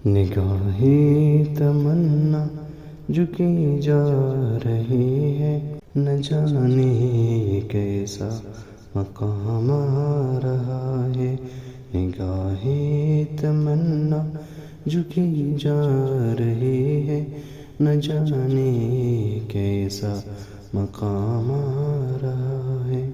نگاہیں تمنا جھکی جا رہی ہے، نہ جانے یہ کیسا مقام آ رہا ہے۔ نگاہیں تمنا جھکی جا رہی ہے، نہ جانے کیسا مقام آ رہا ہے۔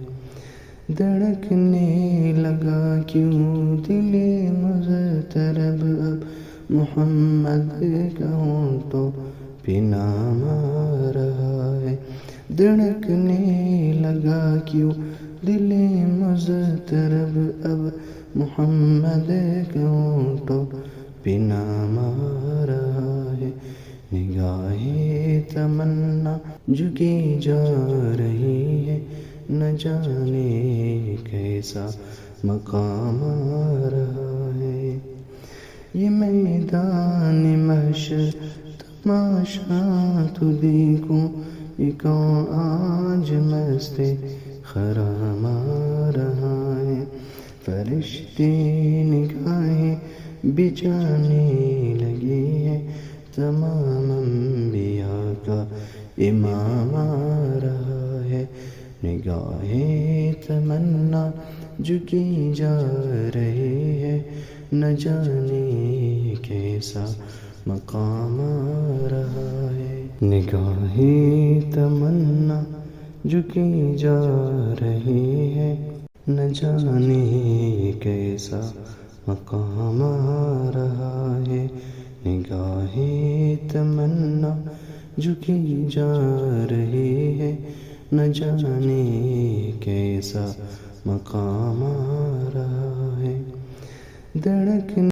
دھڑکنے لگا کیوں دل مضطرب، اب محمد کہوں تو بھی نام آ رہا ہے۔ دھڑکنے لگا کیوں دل مضطرب، اب محمد کہوں تو بھی نام آ رہا ہے۔ نگاہیں تمنا جھکی جا رہی ہے، نہ جانے کیسا مقام آ رہا ہے۔ یہ میدان محشر تماشا تو دیکھوں، یہ کون آج مست خرام آ رہا ہے۔ فرشتے نگاہیں بچھانے لگے ہیں، تمام انبیاء کا امام آ رہا ہے۔ نگاہیں تمنا جھکی جا رہی ہے، نہ جانے کیسا مقام آ رہا ہے۔ نگاہیں تمنا جھکی جا رہی ہے، نہ جانے کیسا مقام آ رہا ہے۔ نگاہیں تمنا جھکی جا رہی ہے، نہ جانے کیسا مقام آ رہا ہے۔ دھڑکنے